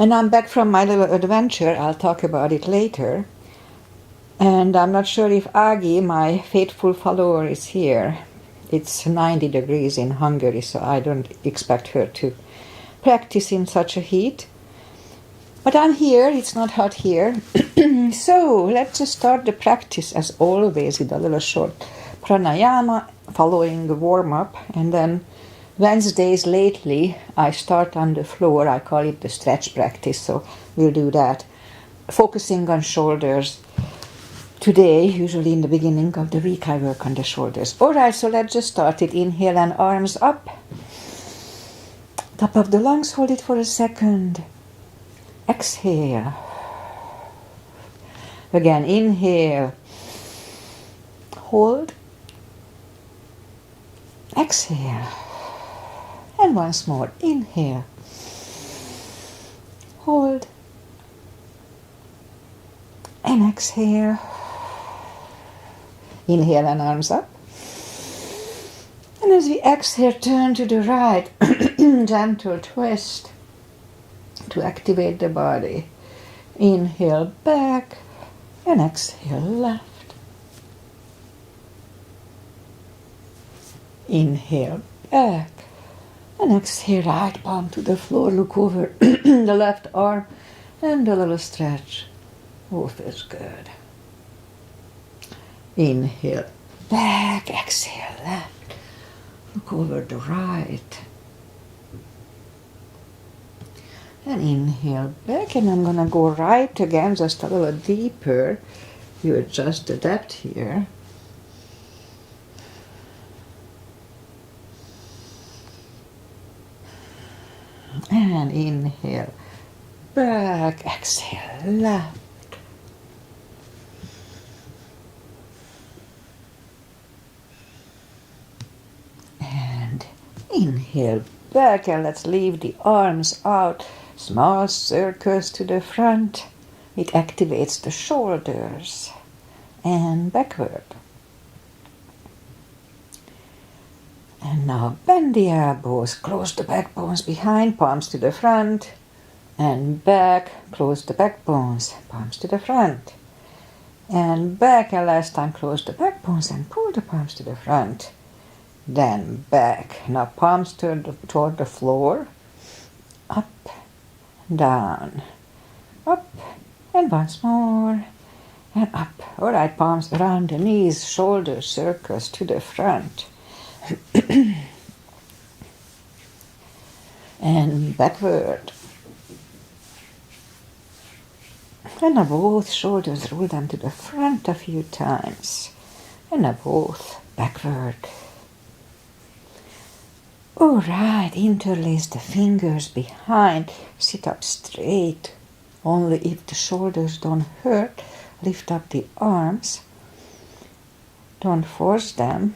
And I'm back from my little adventure. I'll talk about it later. And I'm not sure if Agi, my faithful follower, is here. It's 90 degrees in Hungary, so I don't expect her to practice in such a heat. But I'm here, it's not hot here. So let's just start the practice as always with a little short pranayama following the warm-up. And then Wednesdays lately I start on the floor. I call it the stretch practice, so we'll do that. Focusing on shoulders. Today, usually in the beginning of the week, I work on the shoulders. Alright, so let's just start it. Inhale and arms up. Top of the lungs, hold it for a second. Exhale. Again, inhale. Hold. Exhale. And once more, inhale. Hold. And exhale. Inhale and arms up. And as we exhale, turn to the right. Gentle twist to activate the body. Inhale back and exhale left. Inhale back and exhale right palm to the floor. Look over the left arm and a little stretch. Oh, feels good. Inhale back, exhale left. Look over the right. And inhale back, and I'm gonna go right again, just a little deeper. You adjust the depth here. And inhale back, exhale left. And inhale back, and let's leave the arms out. Small circles to the front. It activates the shoulders. And backward. And now bend the elbows, close the backbones behind, palms to the front. And back, close the backbones, palms to the front. And back, and last time close the backbones and pull the palms to the front. Then back. Now palms toward the floor. Up, down, up, and once more, and up. Alright, palms around the knees, shoulders, circles to the front. And backward. And now both shoulders, roll them to the front a few times. And now both backward. Alright, interlace the fingers behind, sit up straight. Only if the shoulders don't hurt, lift up the arms. Don't force them.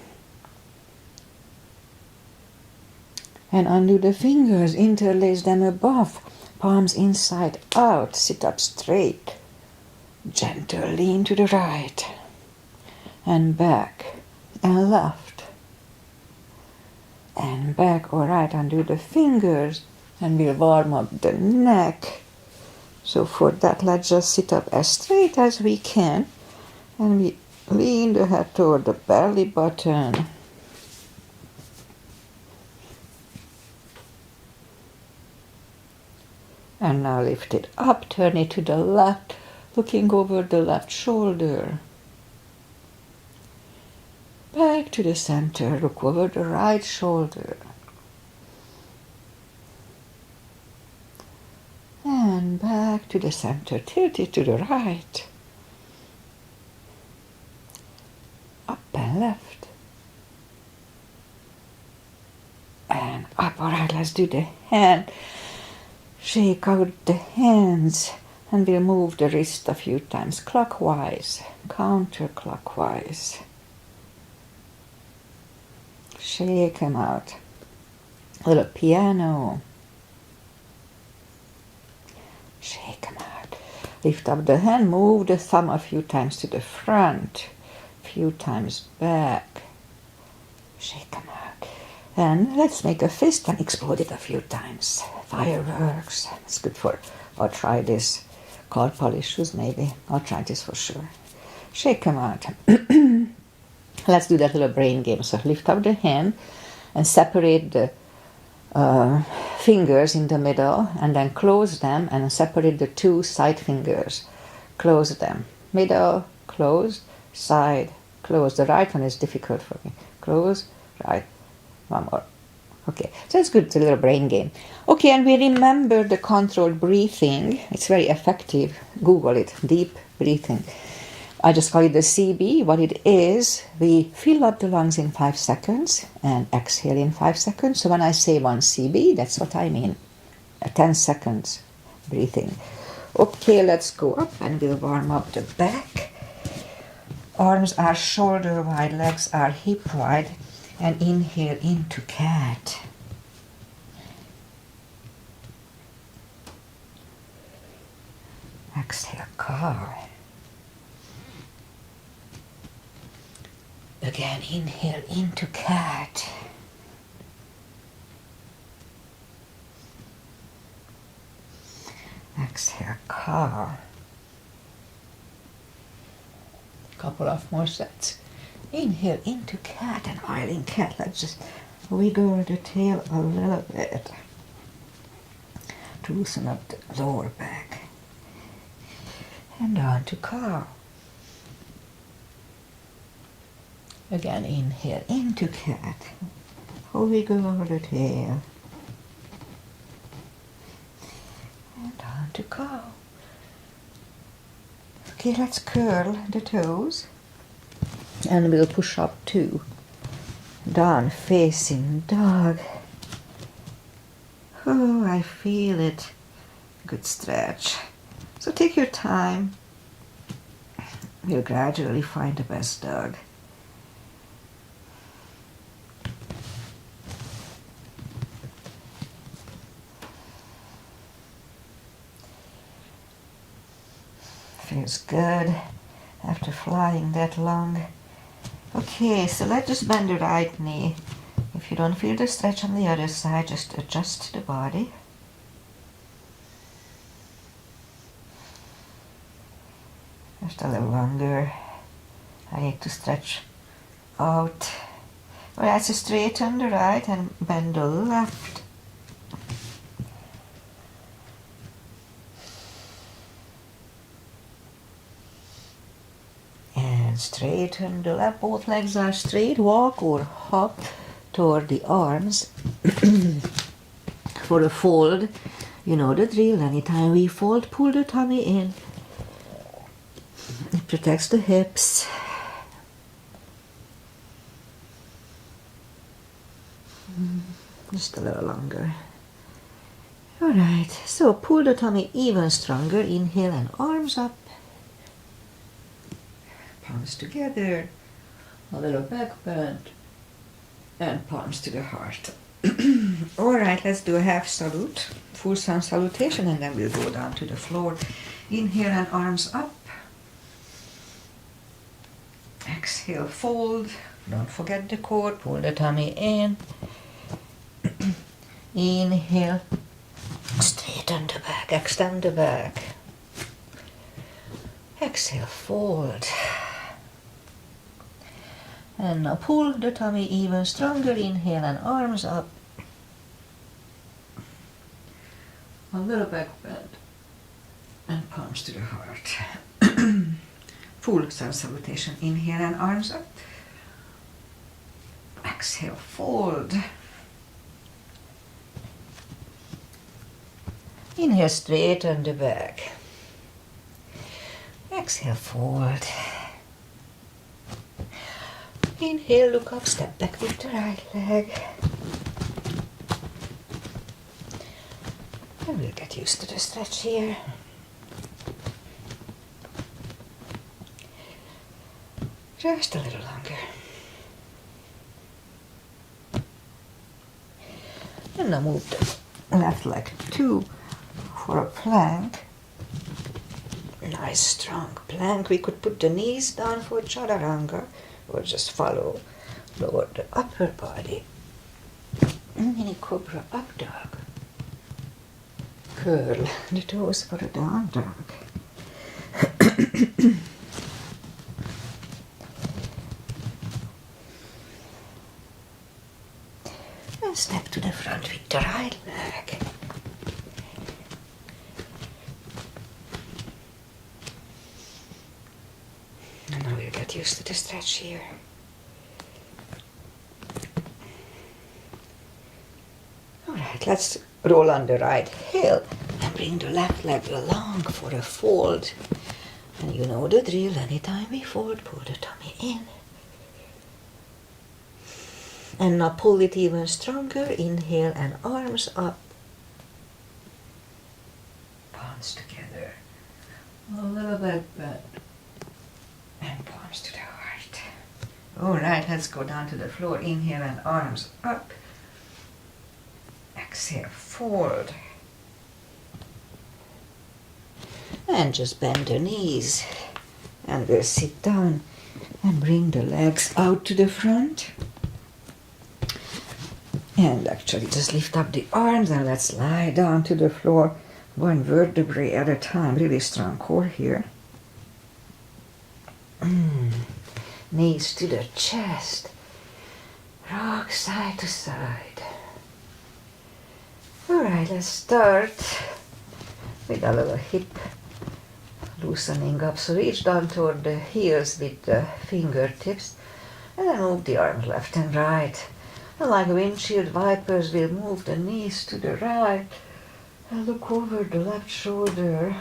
And undo the fingers, interlace them above, palms inside out, sit up straight. Gentle lean to the right, and back, and left. And back, alright, undo the fingers, and we'll warm up the neck. So for that, let's just sit up as straight as we can, and we lean the head toward the belly button. And now lift it up, turn it to the left, looking over the left shoulder. Back to the center, look over the right shoulder. And back to the center, tilt it to the right. Up and left. And up, alright, let's do the hand. Shake out the hands, and we'll move the wrist a few times, clockwise, counterclockwise. Shake them out. A little piano. Shake them out. Lift up the hand, move the thumb a few times to the front, a few times back. Shake them out. And let's make a fist and explode it a few times. Fireworks. It's good for Or try this carpal issues maybe. I'll try this for sure. Shake them out. Let's do that little brain game. So lift up the hand and separate the fingers in the middle, and then close them and separate the two side fingers. Close them. Middle, close, side, close. The right one is difficult for me. Close, right. One more. Okay, so it's good. It's a little brain game. Okay, and we remember the controlled breathing. It's very effective. Google it. Deep breathing. I just call it the CB. What it is, we fill up the lungs in 5 seconds and exhale in 5 seconds. So when I say 1 CB, that's what I mean. 10 seconds breathing. Okay, let's go up and we'll warm up the back. Arms are shoulder wide, legs are hip wide. And inhale into cat. Exhale, cow. Again, inhale into cat. Exhale, cow. Couple of more sets. Inhale into cat and while in cat, let's just wiggle the tail a little bit to loosen up the lower back. And on to cow. Again, inhale into cat. Wiggle the tail. And on to cow. Okay, let's curl the toes. And we'll push up to down facing dog. Oh, I feel it. Good stretch. So take your time. We'll gradually find the best dog. Feels good after flying that long. Okay, so let's just bend the right knee. If you don't feel the stretch on the other side, just adjust the body. Just a little longer. I need to stretch out. Alright, so straighten the right and bend the left. And straighten the left, both legs are straight. Walk or hop toward the arms. For a fold, you know the drill. Anytime we fold, pull the tummy in. It protects the hips. Just a little longer. Alright, so pull the tummy even stronger. Inhale and arms up. Palms together, a little back bend, and palms to the heart. Alright, let's do a half salute, full sun salutation, and then we'll go down to the floor. Inhale and arms up. Exhale, fold. Don't forget the core, pull the tummy in. Inhale, straighten the back, extend the back. Exhale, fold. And now pull the tummy even stronger. Inhale and arms up. A little back bend. And palms to the heart. Full sun salutation. Inhale and arms up. Exhale, fold. Inhale, straighten the back. Exhale, fold. Inhale, look up, step back with the right leg. And we'll get used to the stretch here. Just a little longer. And now move the left leg 2 for a plank. Nice strong plank. We could put the knees down for chaturanga or just follow, lower the upper body. Mini cobra up dog. curl the toes for a down dog. And step to the front with the right leg. And now we'll get used to the stretch here. Alright, let's roll on the right heel and bring the left leg along for a fold. And you know the drill, anytime we fold, pull the tummy in. And now pull it even stronger, inhale and arms up. Palms together. A little bit bent. And palms to the heart. Alright, let's go down to the floor. Inhale and arms up. Exhale, fold. And just bend the knees. And we'll sit down and bring the legs out to the front. And actually just lift up the arms and let's lie down to the floor. One vertebrae at a time. Really strong core here. Knees to the chest. Rock side to side. Alright, let's start with a little hip loosening up. So reach down toward the heels with the fingertips and then move the arms left and right. And like windshield wipers, we'll move the knees to the right and look over the left shoulder.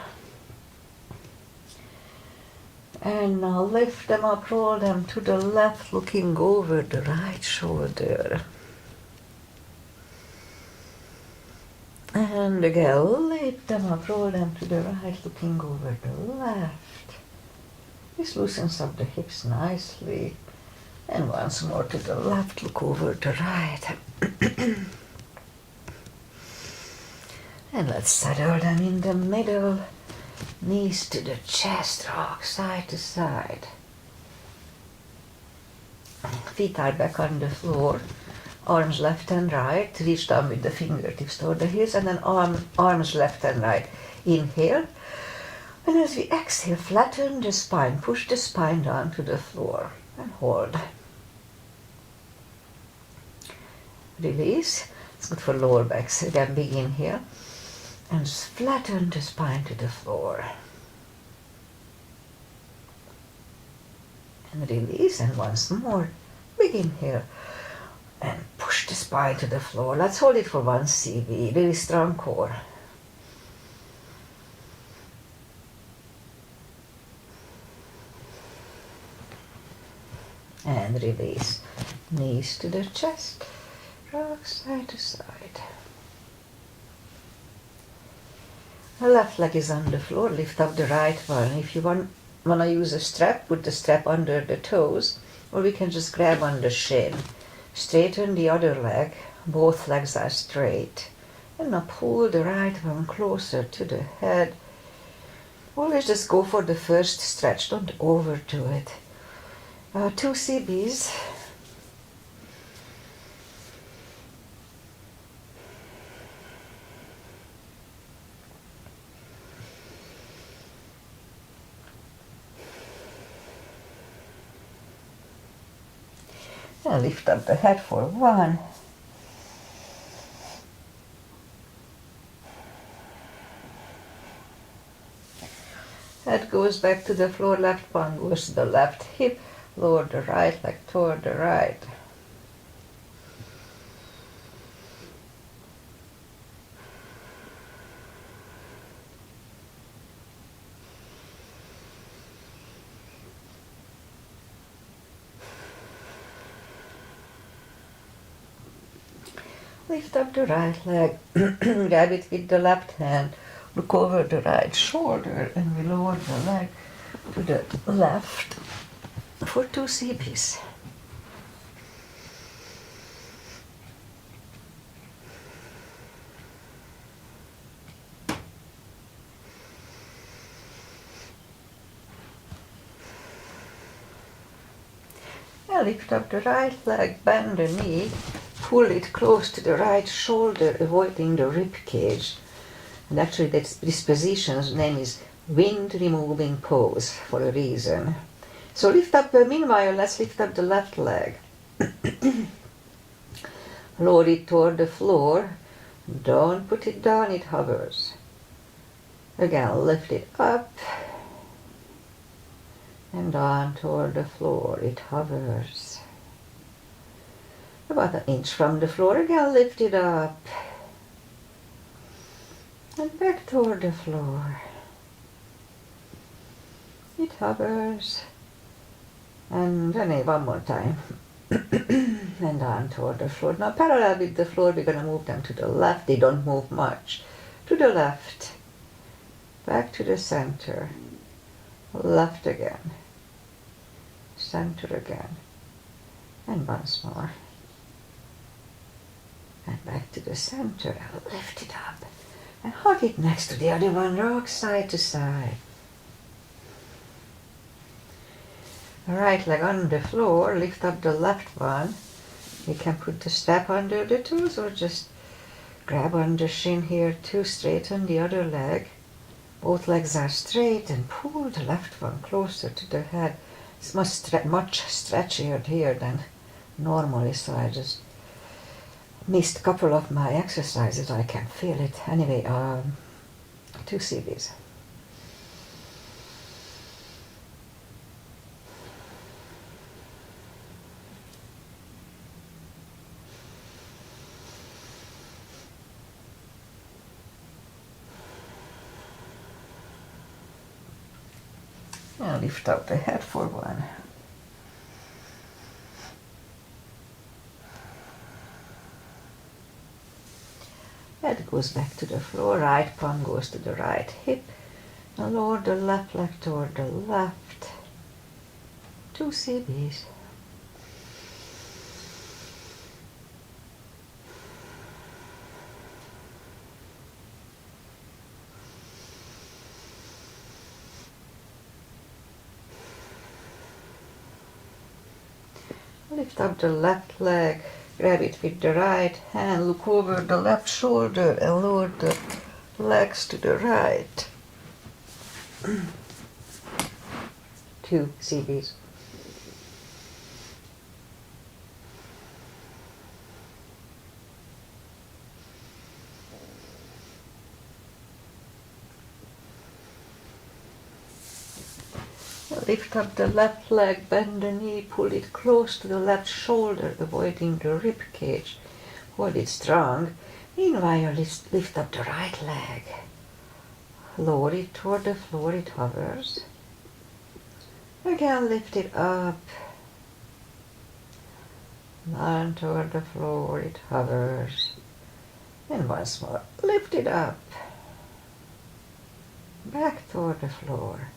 And now lift them up, roll them to the left, looking over the right shoulder. And again, lift them up, roll them to the right, looking over the left. This loosens up the hips nicely. And once more to the left, look over the right. And let's settle them in the middle. Knees to the chest, rock side to side. Feet are back on the floor. Arms left and right. Reach down with the fingertips toward the heels. And then arms left and right. Inhale. And as we exhale, flatten the spine. Push the spine down to the floor. And hold. Release. It's good for lower backs. Again, big inhale. And just flatten the spine to the floor. And release. And once more. Big inhale. And push the spine to the floor. Let's hold it for 1 CV. Really strong core. And release. Knees to the chest. Rock side to side. The left leg is on the floor. Lift up the right one. If you want to use a strap, put the strap under the toes. Or we can just grab on the shin. Straighten the other leg. Both legs are straight. And now pull the right one closer to the head. Always just go for the first stretch. Don't overdo it. 2 CBs. And lift up the head for 1. Head goes back to the floor, left palm goes to the left hip, lower the right leg toward the right. Lift up the right leg, grab it with the left hand, look over the right shoulder, and we lower the leg to the left for 2 CBs. Now lift up the right leg, bend the knee, pull it close to the right shoulder, avoiding the rib cage. And actually this position's name is wind removing pose for a reason. So lift up, meanwhile let's lift up the left leg. Lower it toward the floor. Don't put it down, it hovers. Again, lift it up and down toward the floor. It hovers. About an inch from the floor. Again, lift it up and back toward the floor. It hovers. And then one more time. And down toward the floor. Now parallel with the floor, we're going to move them to the left. They don't move much. To the left. Back to the center. Left again. Center again. And once more. And back to the center. Lift it up. And hug it next to the other one. Rock side to side. Right leg on the floor, lift up the left one. You can put the strap under the toes or just grab on the shin here too, straighten the other leg. Both legs are straight and pull the left one closer to the head. It's much stretchier here than normally, so I just missed a couple of my exercises. I can feel it. Anyway, 2 CBs. Now lift up the head for one. Head goes back to the floor, right palm goes to the right hip. Now lower the left leg toward the left. 2 CBs. Lift up the left leg, grab it with the right hand, look over the left shoulder and lower the legs to the right. 2 CBs. Lift up the left leg, bend the knee, pull it close to the left shoulder, avoiding the rib cage. Hold it strong. Meanwhile, lift up the right leg. Lower it toward the floor, it hovers. Again, lift it up. Down toward the floor, it hovers. And once more, lift it up. Back toward the floor.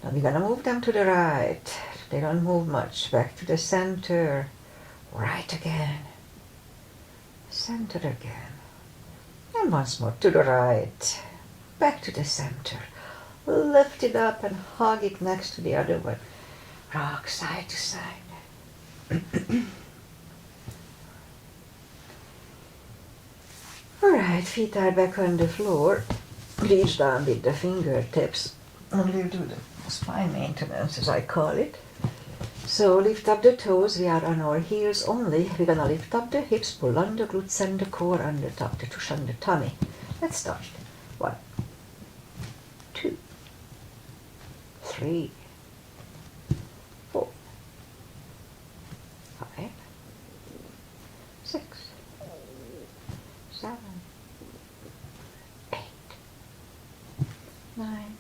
Now we're going to move them to the right. They don't move much. Back to the center. Right again. Center again. And once more to the right. Back to the center. Lift it up and hug it next to the other one. Rock side to side. Alright, feet are back on the floor. Reach down with the fingertips. And we'll do the spine maintenance, as I call it. So lift up the toes. We are on our heels only. We're gonna lift up the hips, pull on the glutes and the core on the top, the tush on the tummy. Let's start. 1, 2, 3, 4, 5, 6, 7, 8, 9,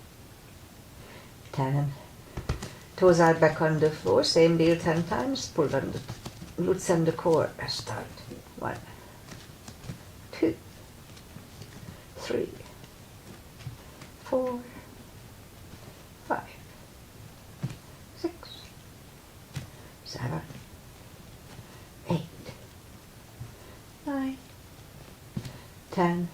10. Toes are back on the floor. Same deal 10 times. Pull on the glutes and the core. Start. 1, 2, 3, 4, 5, 6, 7, 8, 9, 10.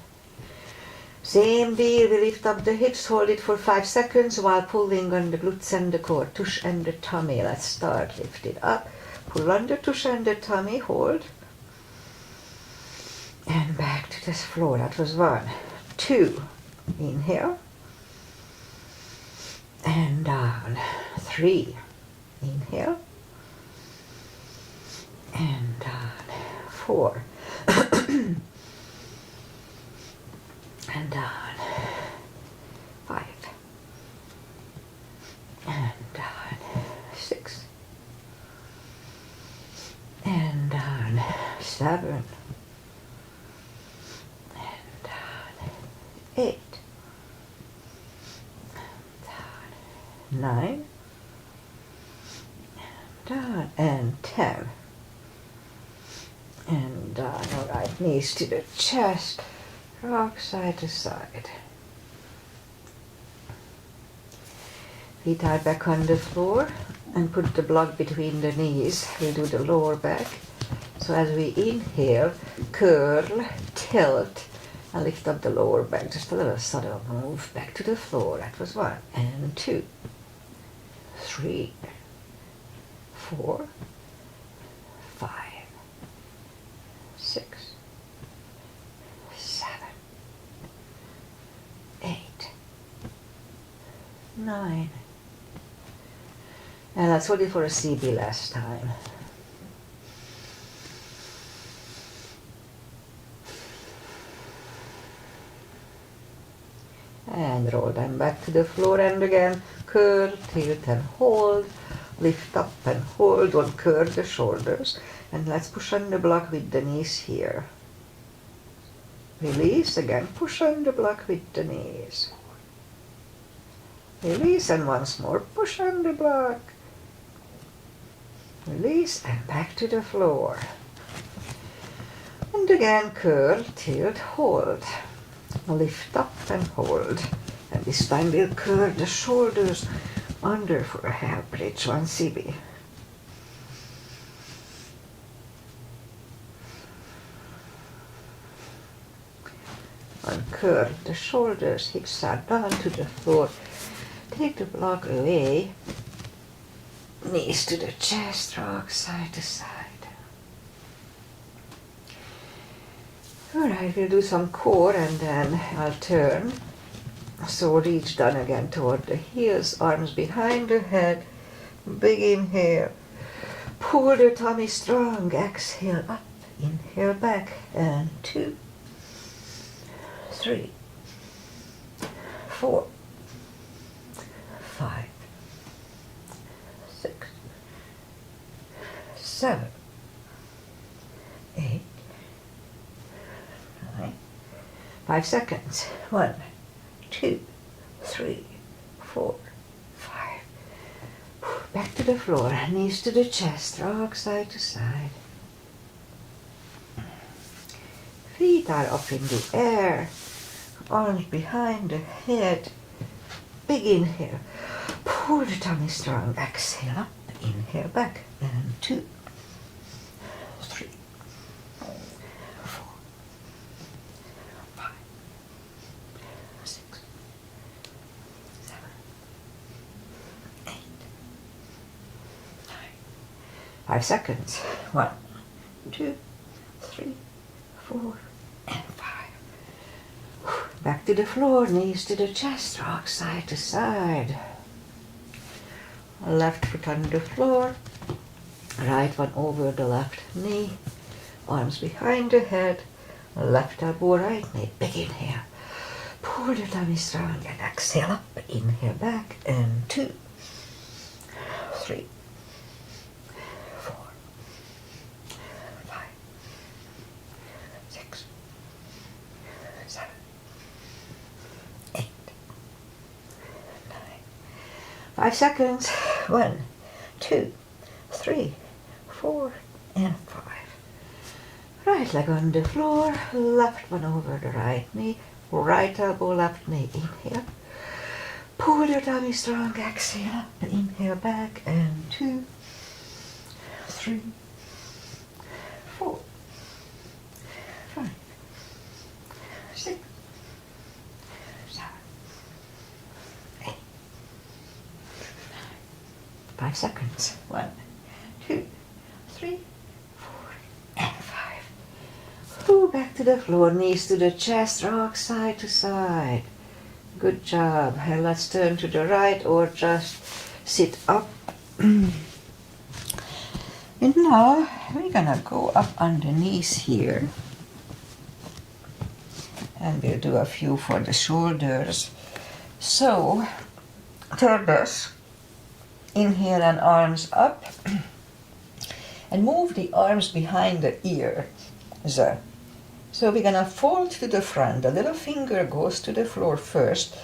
Same deal, we lift up the hips, hold it for 5 seconds while pulling on the glutes and the core, tush and the tummy. Let's start. Lift it up, pull on the tush and the tummy, hold. And back to the floor. That was 1, 2. Inhale. And down. 3. Inhale. And down. 4. And down. 5. And down. 6. And down. 7. And down. 8. And down. 9. And down. And 10. And down. All right, knees to the chest. Rock side to side. Feet are back on the floor and put the block between the knees. We'll do the lower back. So as we inhale, curl, tilt, and lift up the lower back. Just a little subtle move back to the floor. That was 1 and 2, 3, 4, 5, 6, 7, 8, 9. And let's hold it for a CB last time. And roll them back to the floor, and again curl, tilt and hold, lift up and hold. Don't curl the shoulders, and let's push on the block with the knees here. Release, again push on the block with the knees. Release, and once more push on the block. Release, and back to the floor. And again curl, tilt, hold. Lift up and hold. And this time we'll curl the shoulders under for a half bridge, 1 CB. Uncurl the shoulders, hips are down to the floor. Take the block away. Knees to the chest, rock side to side. Alright, we'll do some core and then I'll turn. So reach down again toward the heels, arms behind the head. Big inhale. Pull the tummy strong. Exhale up. Inhale back. And 2, 3, 4, 5, 6, 7, 8, 9. 5 seconds. 1, 2, 3, 4, 5. Back to the floor. Knees to the chest. Rock side to side. Feet are up in the air. Arms behind the head. Big inhale. Pull the tummy strong. Exhale up. Inhale back. And 2, 3, 4, 5, 6, 7, 8, 9. 5 seconds. 1, 2, 3, 4, and 5. Back to the floor, knees to the chest, rock side to side. Left foot on the floor, right one over the left knee, arms behind the head, left elbow, right knee, big inhale. Pull the tummy strong and exhale up, inhale back, and 2, 3, 4, 5, 6, 7, 8, 9. 5 seconds. 1, 2, 3, 4, and 5. Right leg on the floor, left one over the right knee, right elbow, left knee, inhale. Pull your tummy strong, exhale, inhale back, and 2, 3, 4, 5, 6, 7, 8, 5 seconds. 1, 2, 3, 4, and 5. Pull back to the floor, knees to the chest, rock side to side. Good job. And let's turn to the right or just sit up. And now we're gonna go up on the knees here. And we'll do a few for the shoulders. So, turn this. Inhale and arms up. And move the arms behind the ear. So we're gonna fold to the front. The little finger goes to the floor first,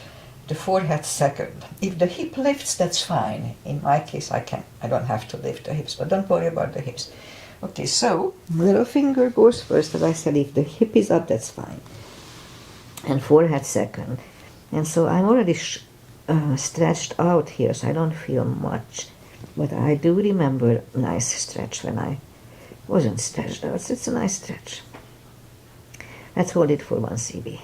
the forehead second. If the hip lifts, that's fine. In my case, I don't have to lift the hips, but don't worry about the hips. Okay, so little finger goes first. As I said, if the hip is up, that's fine. And forehead second. And so I'm already stretched out here, so I don't feel much. But I do remember a nice stretch when I wasn't stretched out. It's a nice stretch. Let's hold it for 1 CB.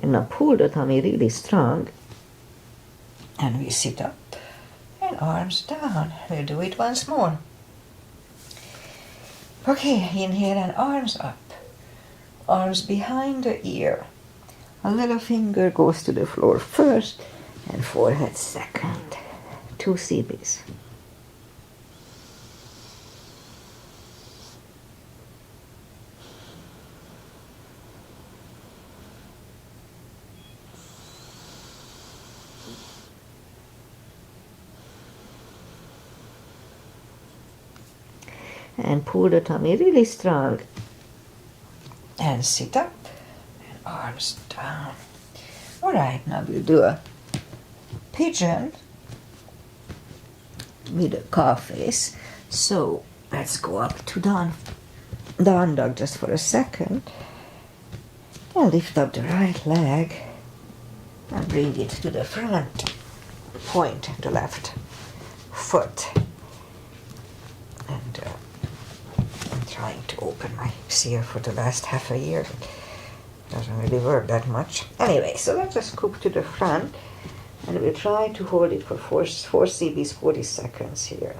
And now pull the tummy really strong. And we sit up and arms down. We'll do it once more. Okay, inhale and arms up. Arms behind the ear. A little finger goes to the floor first and forehead second. 2 CBs. And pull the tummy really strong. And sit up and arms down. All right, now we'll do a pigeon with a cow face. So let's go up to down dog just for a second. And lift up the right leg and bring it to the front. Point the left foot. And I'm trying to open my sear for the last half a year. It doesn't really work that much. Anyway, so let's just scoop to the front. And we'll try to hold it for 4 CBs, 40 seconds here.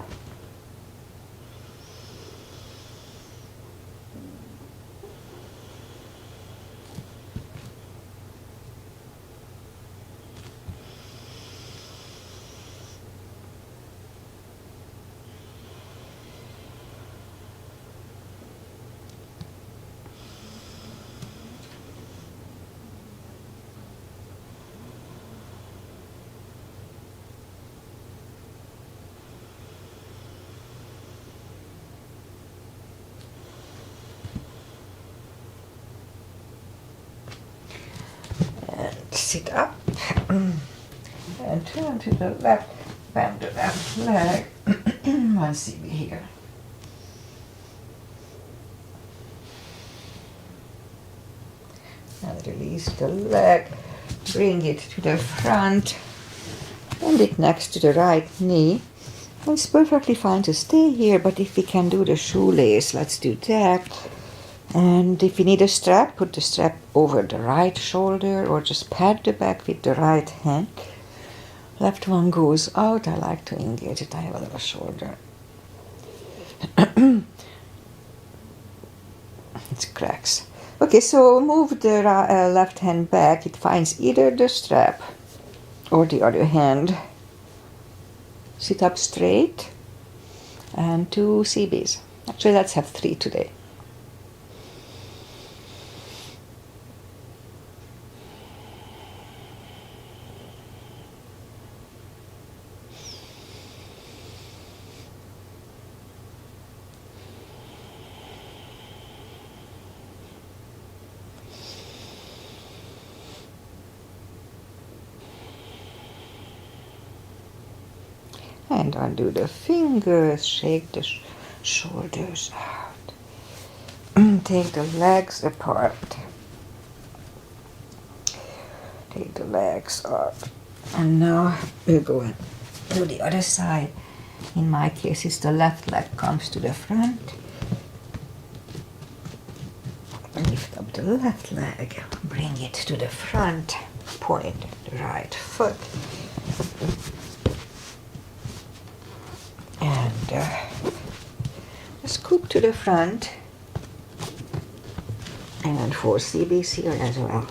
Sit up and turn to the left, bend the left leg, 1 CB here. And release the leg, bring it to the front, bend it next to the right knee. And it's perfectly fine to stay here, but if we can do the shoelace, let's do that. And if you need a strap, put the strap over the right shoulder or just pat the back with the right hand. Left one goes out. I like to engage it. I have a little shoulder. It cracks. Okay, so move the left hand back. It finds either the strap or the other hand. Sit up straight and 2 CBs. Actually, let's have 3 today. And undo the fingers, shake the shoulders out. Take the legs apart. Take the legs up. And now we'll go and do the other side. In my case, it's the left leg comes to the front. Lift up the left leg, bring it to the front, point the right foot. the scoop to the front, and 4 CBs here as well.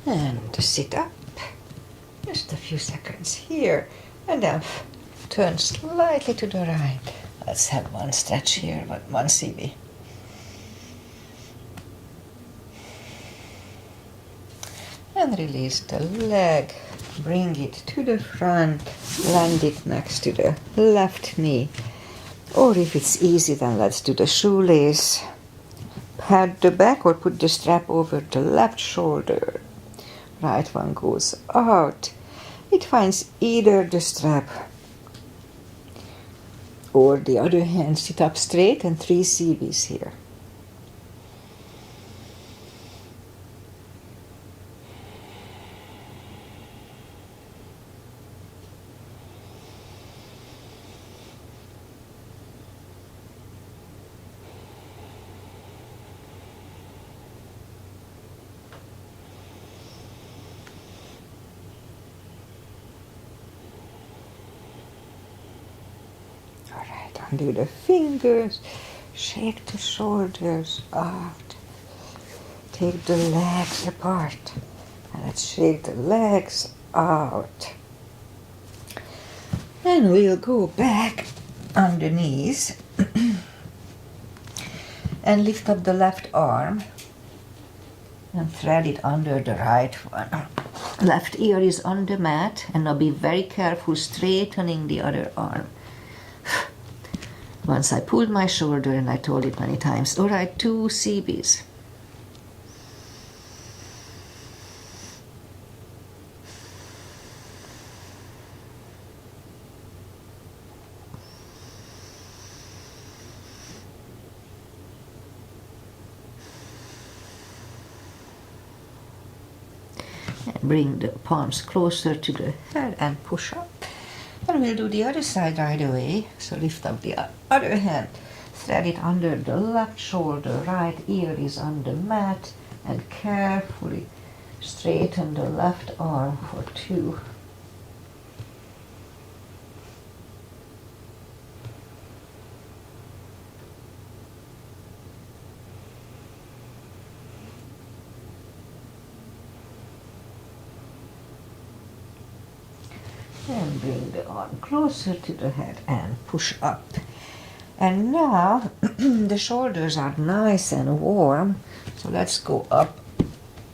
And sit up, just a few seconds here, and then turn slightly to the right. Let's have one stretch here, one CB. And release the leg, bring it to the front, land it next to the left knee. Or if it's easy, then let's do the shoelace. Pad the back or put the strap over the left shoulder. Right one goes out. It finds either the strap or the other hand. Sit up straight and 3 CBs here. Alright, undo the fingers, shake the shoulders out, take the legs apart, and let's shake the legs out. And we'll go back on the knees and lift up the left arm and thread it under the right one. Left ear is on the mat, and now be very careful straightening the other arm. Once I pulled my shoulder, and I told it many times, all right, 2 CBs. And bring the palms closer to the head and push up. And we'll do the other side right away. So lift up the other hand, thread it under the left shoulder, right ear is on the mat, and carefully straighten the left arm for 2. And bring the arm closer to the head and push up. And now the shoulders are nice and warm, so let's go up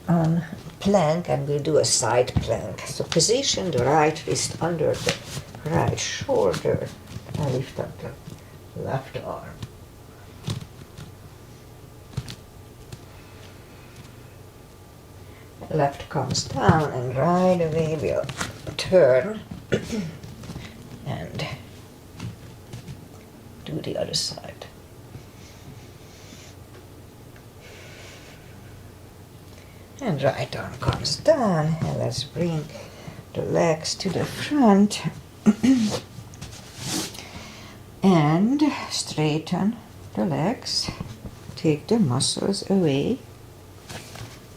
on plank, and we'll do a side plank. So position the right wrist under the right shoulder and lift up the left arm. Left comes down, and right away we'll turn and do the other side. And right arm comes down, and let's bring the legs to the front and straighten the legs. Take the muscles away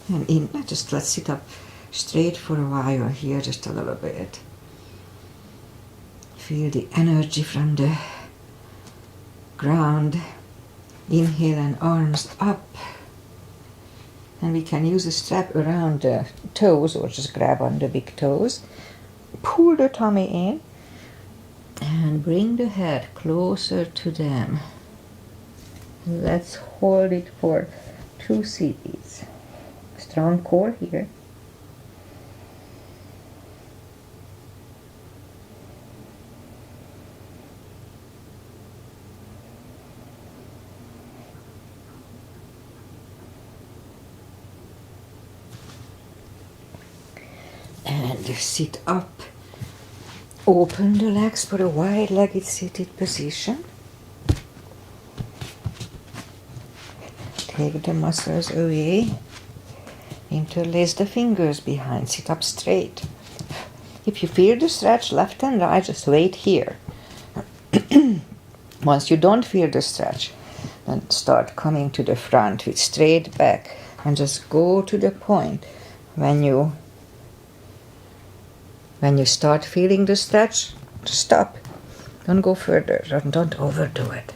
and in. Let's sit up straight for a while here, just a little bit. Feel the energy from the ground. Inhale and arms up. And we can use a strap around the toes or just grab on the big toes. Pull the tummy in and bring the head closer to them. Let's hold it for 2 CBs. Strong core here. And sit up. Open the legs for a wide-legged seated position. Take the muscles away. Interlace the fingers behind. Sit up straight. If you feel the stretch left and right, just wait here. Once you don't feel the stretch, then start coming to the front with straight back and just go to the point when you start feeling the stretch, stop. Don't go further. Don't overdo it.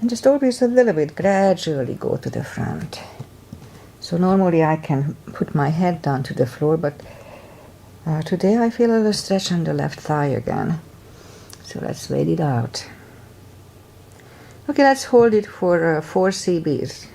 And just always a little bit, gradually go to the front. So normally I can put my head down to the floor, but today I feel a little stretch on the left thigh again. So let's wait it out. Okay, let's hold it for 4 CBs.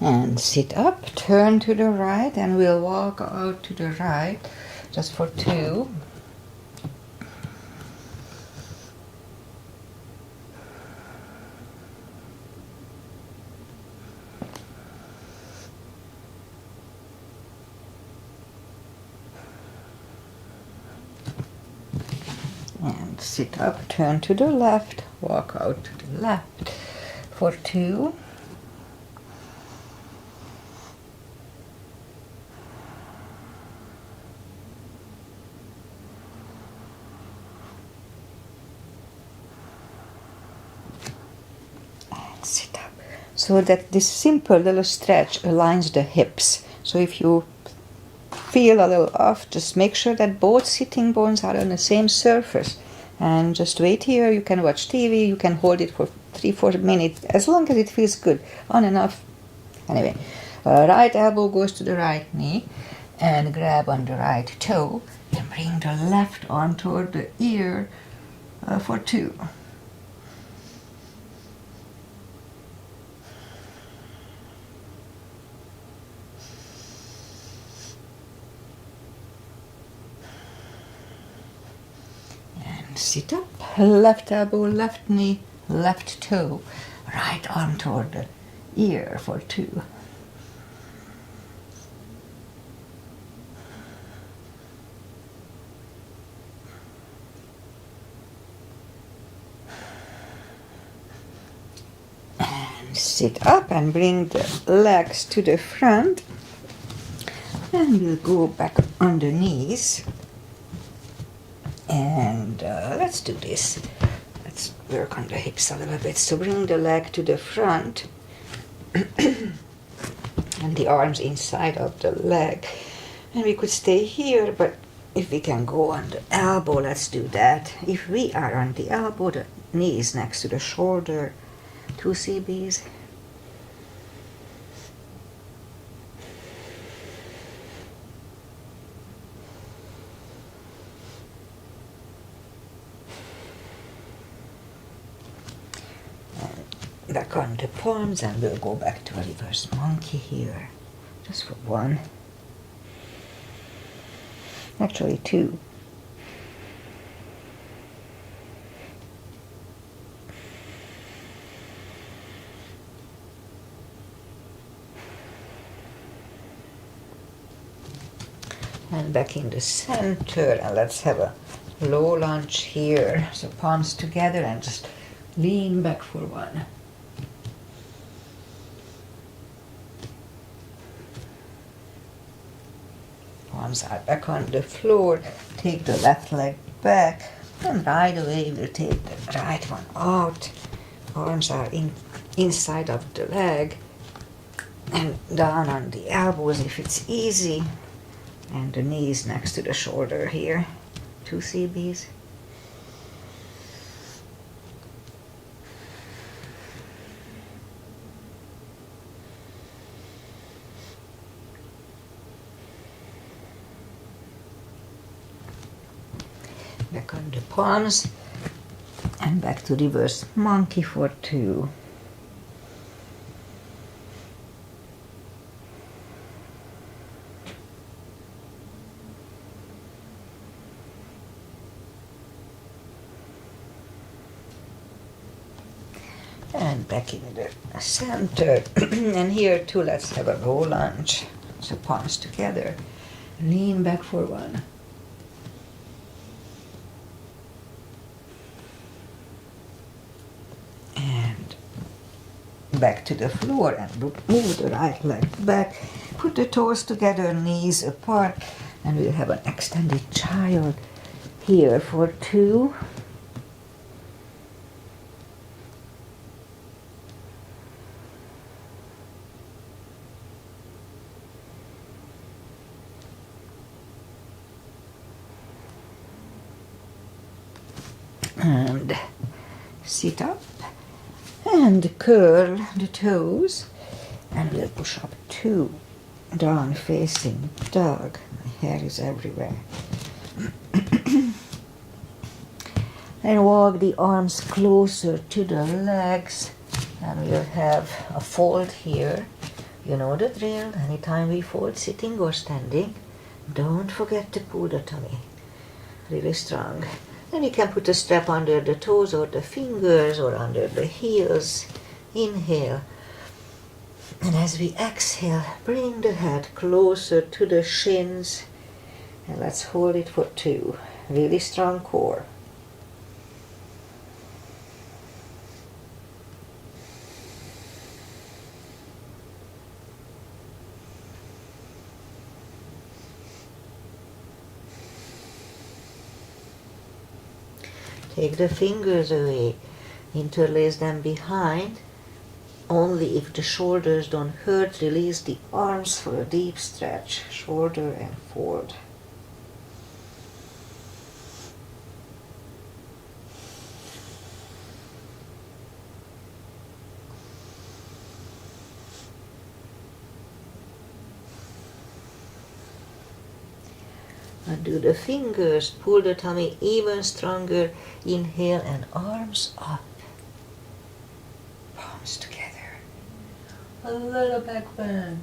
And sit up, turn to the right, and we'll walk out to the right just for 2. And sit up, turn to the left, walk out to the left for 2. Sit up. So that this simple little stretch aligns the hips. So if you feel a little off, just make sure that both sitting bones are on the same surface. And just wait here. You can watch TV. You can hold it for 3-4 minutes, as long as it feels good. On and off. Anyway, right elbow goes to the right knee. And grab on the right toe. And bring the left arm toward the ear for 2. Sit up, left elbow, left knee, left toe, right arm toward the ear for 2. And sit up and bring the legs to the front. And we'll go back on the knees. And let's do this. Let's work on the hips a little bit. So bring the leg to the front and the arms inside of the leg. And we could stay here, but if we can go on the elbow, let's do that. If we are on the elbow, the knee is next to the shoulder. 2 CBs. Back on the palms, and we'll go back to a reverse monkey here, just for 1. Actually 2. And back in the center, and let's have a low lunge here. So palms together and just lean back for 1. Arms are back on the floor. Take the left leg back, and right away we'll take the right one out. Arms are inside of the leg, and down on the elbows if it's easy, and the knees next to the shoulder here. 2 CBs. back on the palms, and back to reverse monkey for 2. And back in the center. And here too, let's have a low lunge. So palms together. Lean back for 1. And back to the floor and move the right leg back. Put the toes together, knees apart. And we'll have an extended child here for 2. And sit up and curl the toes, and we'll push up 2, down facing dog. My hair is everywhere. And walk the arms closer to the legs, and we'll have a fold here. You know the drill. Anytime we fold, sitting or standing, don't forget to pull the tummy really strong. Then you can put a strap under the toes or the fingers or under the heels. Inhale. And as we exhale, bring the head closer to the shins. And let's hold it for 2. Really strong core. Take the fingers away, interlace them behind. Only if the shoulders don't hurt, release the arms for a deep stretch. Shoulder and fold. Undo the fingers, pull the tummy even stronger. Inhale and arms up. Palms together. A little back bend.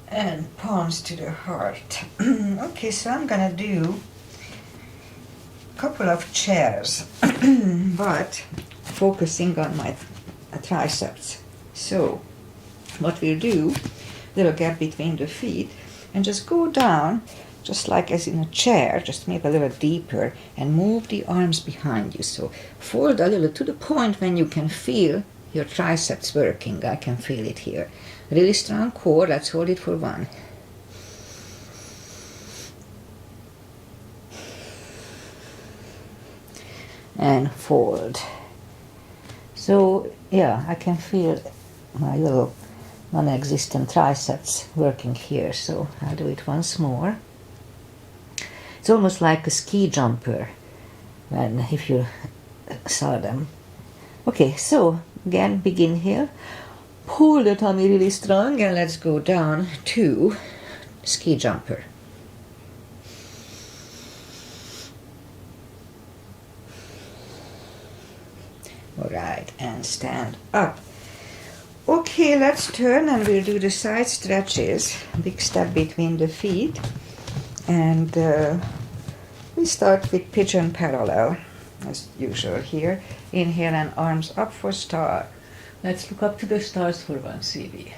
And palms to the heart. Okay, so I'm gonna do a couple of chairs, but focusing on my triceps. So, what we'll do, little gap between the feet, and just go down, just like as in a chair, just make a little deeper and move the arms behind you. So fold a little to the point when you can feel your triceps working. I can feel it here. Really strong core. Let's hold it for 1. And fold. So yeah, I can feel my little non-existent triceps working here. So I'll do it once more. It's almost like a ski jumper, when if you saw them. Okay, so again, big inhale. Pull the tummy really strong, and let's go down to ski jumper. All right, and stand up. Okay, let's turn and we'll do the side stretches. Big step between the feet. And we start with pigeon parallel, as usual here. Inhale and arms up for star. Let's look up to the stars for 1, CV.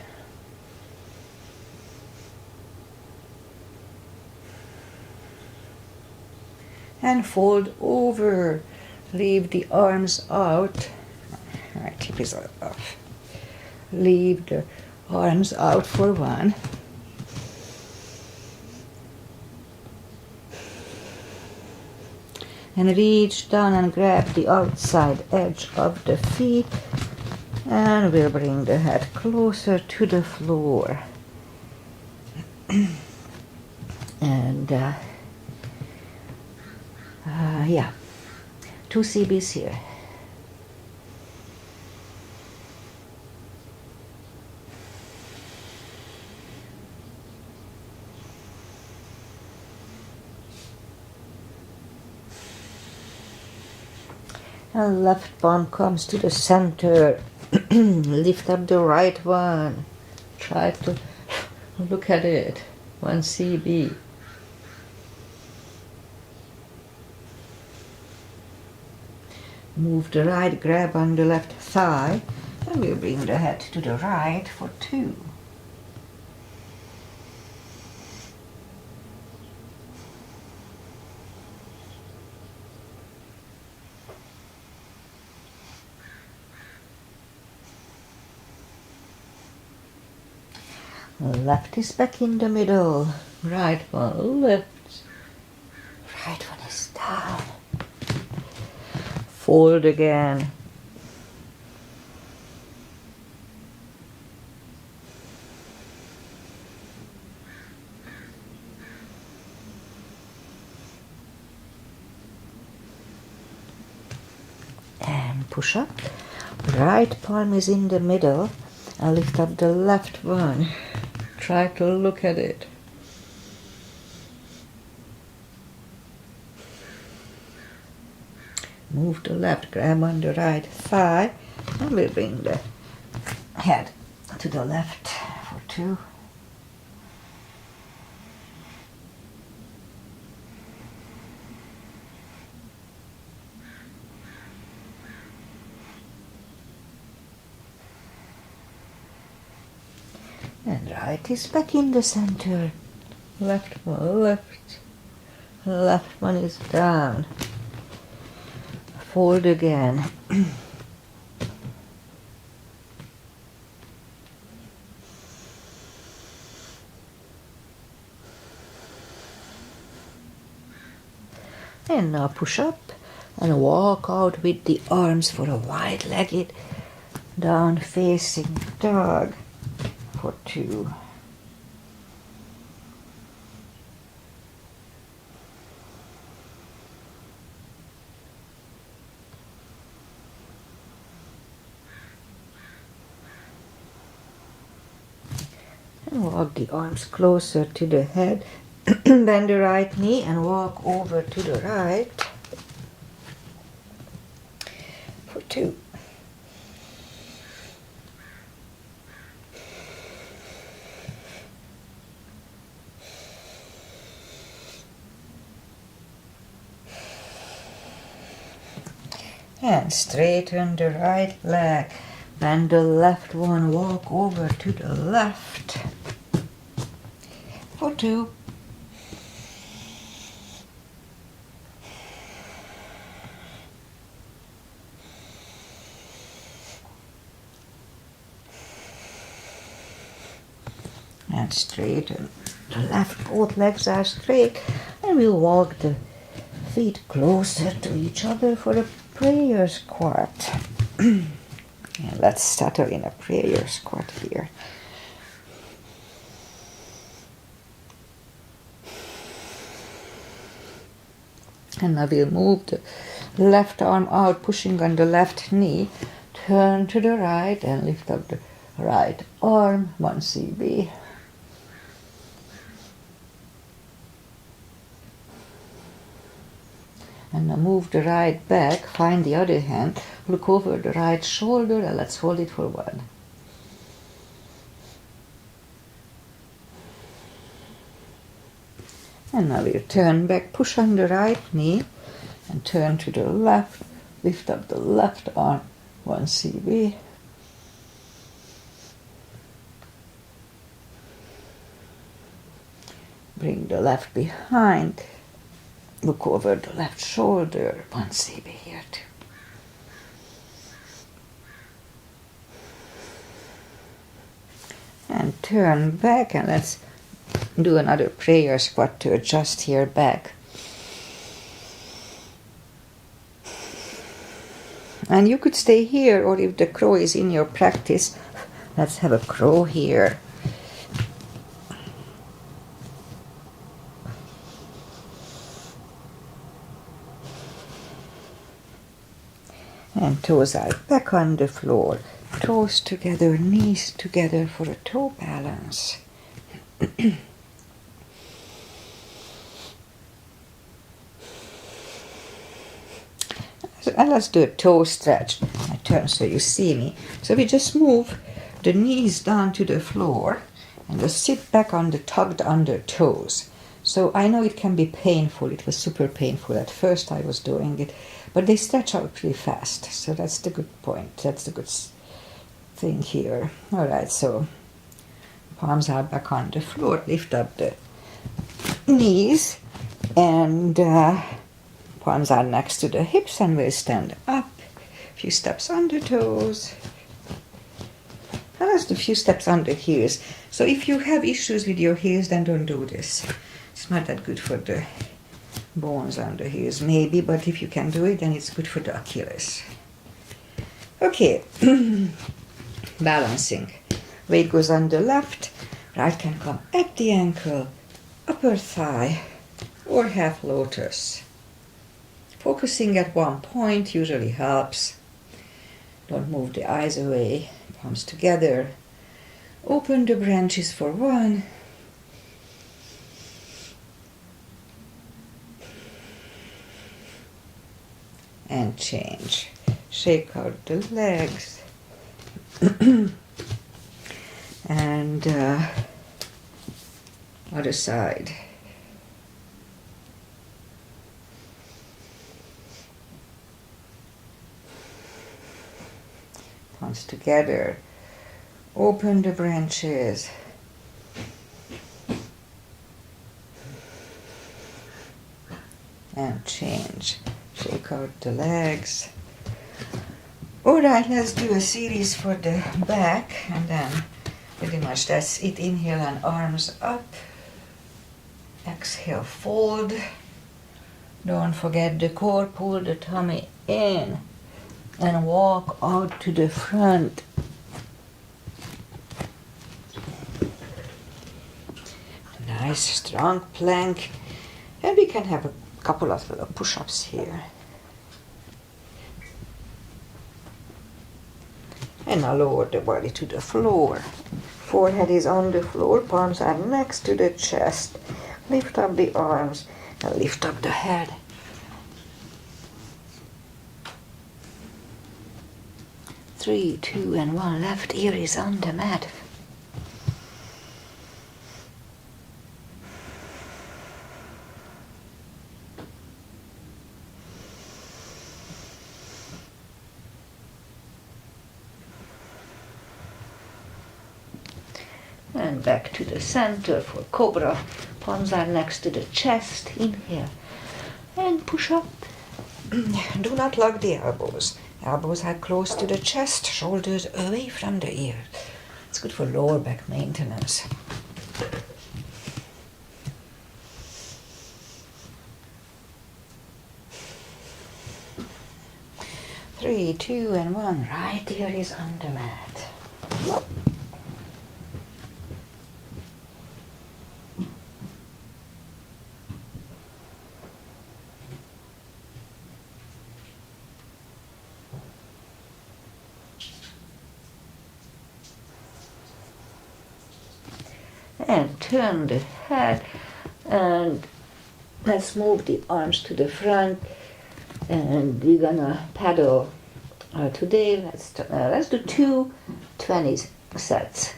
And fold over. Leave the arms out. Right, hip is off. Leave the arms out for 1. And reach down and grab the outside edge of the feet, and we'll bring the head closer to the floor. And yeah, 2 CBs here. And left palm comes to the center. Lift up the right one. Try to look at it. 1 cb. Move the right, grab on the left thigh, and we'll bring the head to the right for 2. Left is back in the middle, right one left, right one is down. Fold again. And push up. Right palm is in the middle, and lift up the left one. Try to look at it. Move the left, grab on the right thigh, and we'll bring the head to the left for 2. And right is back in the center. Left one left. Left one is down. Fold again. And now push up and walk out with the arms for a wide-legged down facing dog for 2. And walk the arms closer to the head. Bend the right knee and walk over to the right for 2. And straighten the right leg. Bend the left one, walk over to the left for 2. And straighten the left, both legs are straight, and we'll walk the feet closer to each other for a prayer squat. And let's settle in a prayer squat here. And now we'll move the left arm out, pushing on the left knee. Turn to the right and lift up the right arm, 1 cb. And now move the right back, find the other hand, look over the right shoulder, and let's hold it for 1. And now we'll turn back, push on the right knee, and turn to the left, lift up the left arm, 1 cb. Bring the left behind. Look over the left shoulder, 1 cb here too. And turn back, and let's do another prayer squat to adjust your back. And you could stay here, or if the crow is in your practice, let's have a crow here. And toes are back on the floor. Toes together, knees together for a toe balance. and let's do a toe stretch. I turn so you see me. So we just move the knees down to the floor and just sit back on the tucked under toes. So I know it can be painful. It was super painful at first I was doing it, but they stretch out pretty fast. So that's the good point. That's the good thing here. All right, so palms are back on the floor. Lift up the knees and palms are next to the hips, and we'll stand up. A few steps on the toes. And let's do a few steps on the heels. So if you have issues with your heels, then don't do this. It's not that good for the bones on the heels, maybe, but if you can do it, then it's good for the Achilles. Okay, balancing. Weight goes on the left, right can come at the ankle, upper thigh, or half lotus. Focusing at one point usually helps. Don't move the eyes away, palms together. Open the branches for 1. And change. Shake out the legs. And other side. Palms together. Open the branches. And change. Shake out the legs. Alright, let's do a series for the back, and then pretty much that's it. Inhale and arms up. Exhale, fold. Don't forget the core, pull the tummy in and walk out to the front. Nice strong plank, and we can have a couple of little push-ups here. And now lower the body to the floor. Forehead is on the floor, palms are next to the chest. Lift up the arms and lift up the head. Three, 2, and 1. Left ear is on the mat. And back to the center for cobra. Palms are next to the chest. Inhale and push up. Do not lock the elbows. Elbows are close to the chest, shoulders away from the ear. It's good for lower back maintenance. Three, 2, and 1. Right ear is on the mat. And turn the head, and let's move the arms to the front, and we're gonna paddle today. Let's do 2 20 sets.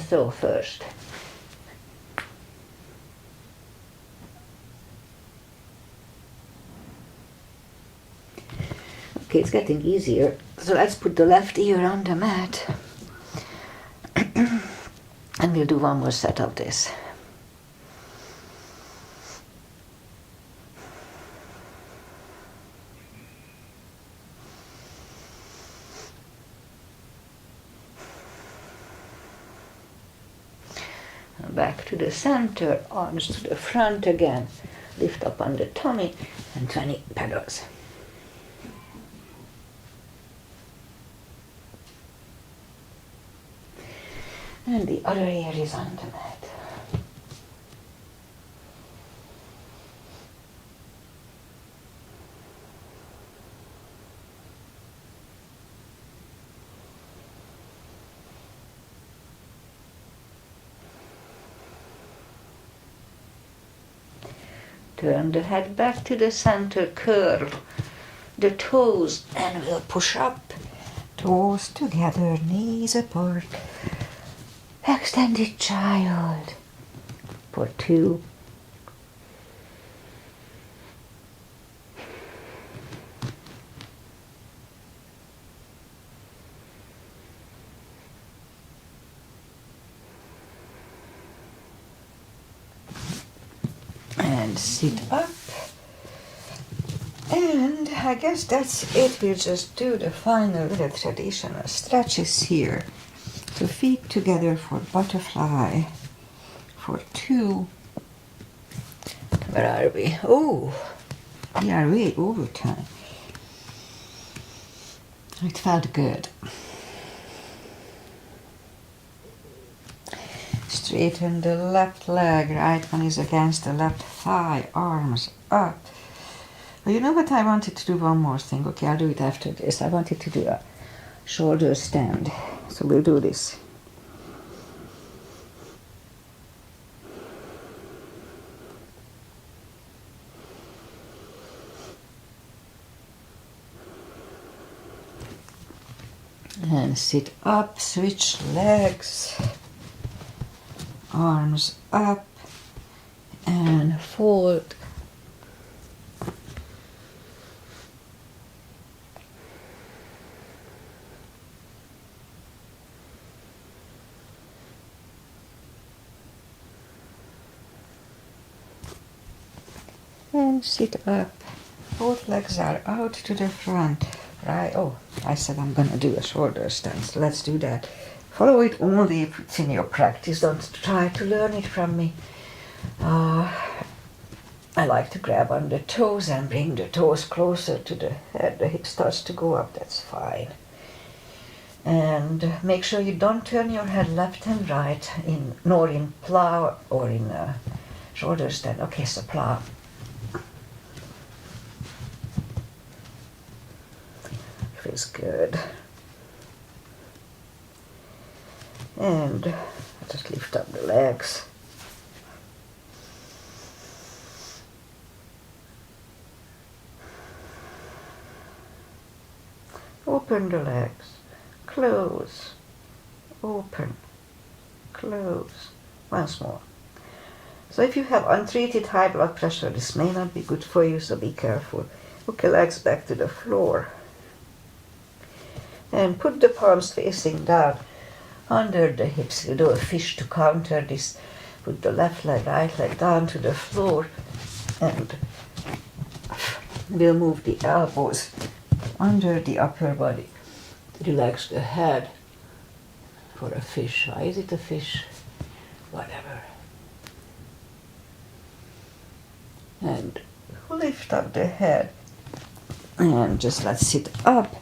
So first, okay, it's getting easier. So let's put the left ear on the mat. And we'll do one more set of this. Back to the center, arms to the front again. Lift up on the tummy, and 20 pedals. And the other ear is on the mat. Turn the head back to the center, curl the toes and we'll push up. Toes together, knees apart. Extended child for 2. And sit up. And I guess that's it. We'll just do the final little traditional stretches here. So feet together for butterfly for 2. Where are we? Oh, we are way over time. It felt good. Straighten the left leg, right one is against the left thigh, arms up. Well, you know what, I wanted to do one more thing. Okay, I'll do it after this. I wanted to do a shoulder stand. So we'll do this. And sit up, switch legs, arms up, and fold. And sit up. Both legs are out to the front. Right. Oh, I said I'm gonna do a shoulder stance. Let's do that. Follow it only if it's in your practice. Don't try to learn it from me. I like to grab on the toes and bring the toes closer to the head. The hip starts to go up. That's fine. And make sure you don't turn your head left and right, nor in plow or in shoulder stand. Okay, so plow. Feels good. And just lift up the legs. Open the legs. Close. Open. Close. Once more. So if you have untreated high blood pressure, this may not be good for you, so be careful. Okay, legs back to the floor. And put the palms facing down under the hips. You do a fish to counter this. Put the left leg, right leg down to the floor, and we'll move the elbows under the upper body. Relax the head for a fish. Why is it a fish? Whatever. And lift up the head. And just let's sit up.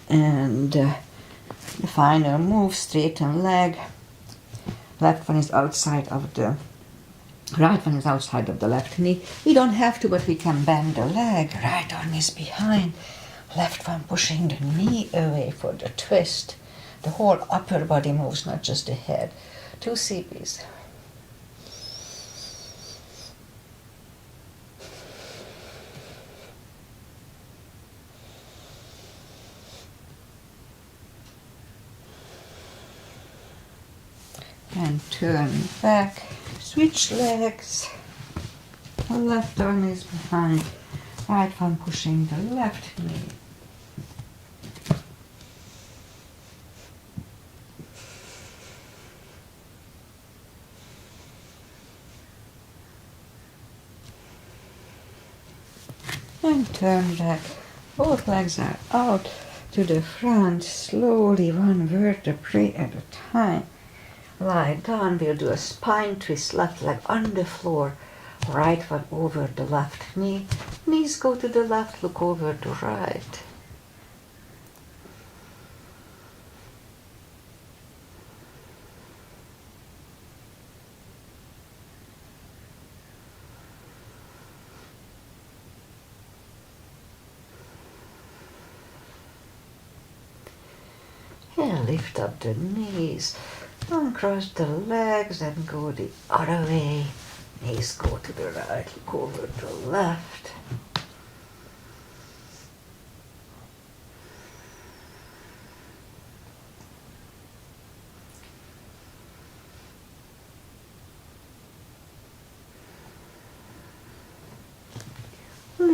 And the final move, straighten leg. Left one is outside of the right one is outside of the left knee. We don't have to, but we can bend the leg. Right arm is behind. Left one pushing the knee away for the twist. The whole upper body moves, not just the head. 2 CPs. And turn back, switch legs. The left arm is behind, right one pushing the left knee. And turn back, both legs are out to the front, slowly, one vertebrae at a time. Lie down, we'll do a spine twist, left leg on the floor, right one over the left knee. Knees go to the left, look over to right. And lift up the knees. Uncross the legs and go the other way. Knees go to the right, look over to the left.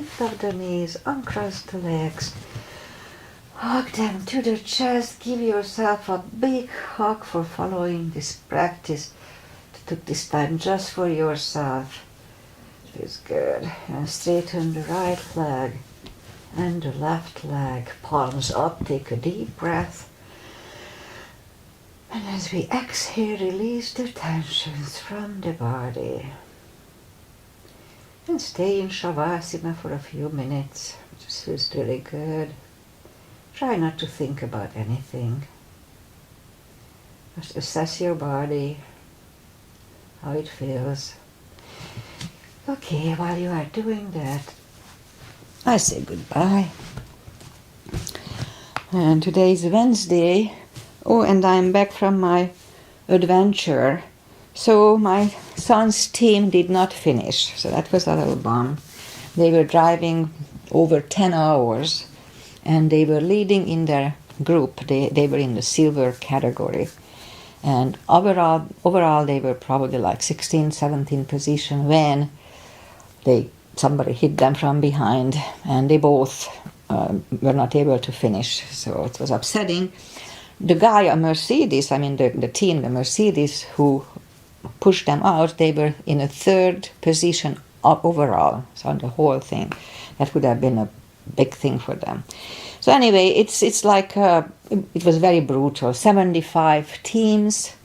lift up the knees, uncross the legs, hug them to the chest, give yourself a big hug for following this practice. Took this time just for yourself. Feels good. And straighten the right leg and the left leg. Palms up, take a deep breath. And as we exhale, release the tensions from the body. And stay in Shavasana for a few minutes. It just feels really good. Try not to think about anything. Just assess your body, how it feels. Okay, while you are doing that, I say goodbye. And today is Wednesday. Oh, and I'm back from my adventure. So my son's team did not finish, so that was a little bum. They were driving over 10 hours, and they were leading in their group. They were in the silver category. And overall they were probably like 16, 17 position when somebody hit them from behind, and they both were not able to finish. So it was upsetting. The guy, a Mercedes, the team, the Mercedes, who pushed them out, they were in a third position overall, so on the whole thing. That would have been a big thing for them. So anyway, it's like, it was very brutal. 75 teams,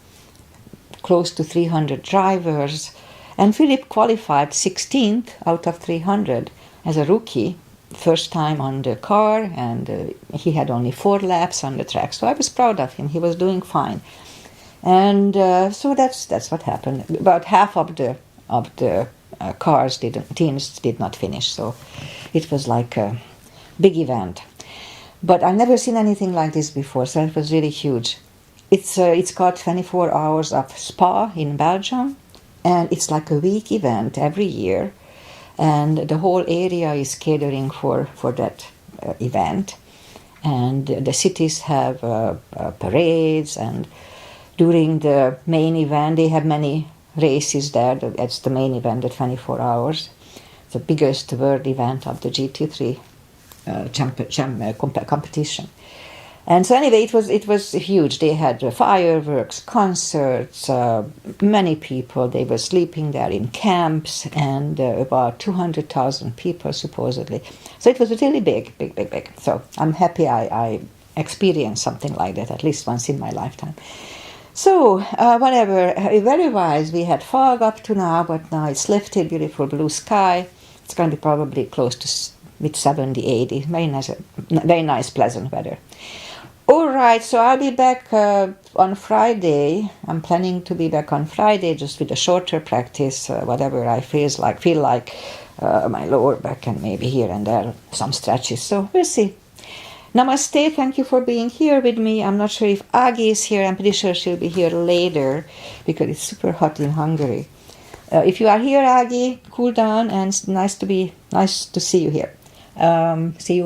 close to 300 drivers, and Philip qualified 16th out of 300 as a rookie, first time on the car, and he had only 4 laps on the track. So I was proud of him. He was doing fine. And so that's what happened. About half of the teams did not finish. So it was like a big event. But I've never seen anything like this before, so it was really huge. It's called 24 Hours of Spa in Belgium, and it's like a week event every year, and the whole area is catering for that event. And the cities have parades, and during the main event, they have many races there. That's the main event, the 24 hours. The biggest world event of the GT3 competition. And so anyway, it was huge. They had fireworks, concerts, many people. They were sleeping there in camps, and about 200,000 people supposedly. So it was really big. So I'm happy I experienced something like that at least once in my lifetime. So whatever, weather-wise, we had fog up to now, but now it's lifted, beautiful blue sky. It's going to be probably close to mid 70, 80. Very nice, pleasant weather. All right, so I'll be back on Friday. I'm planning to be back on Friday, just with a shorter practice, whatever I feel like my lower back, and maybe here and there some stretches. So we'll see. Namaste, thank you for being here with me. I'm not sure if Agi is here. I'm pretty sure she'll be here later because it's super hot in Hungary. If you are here, Agi, cool down, and nice to see you here. See you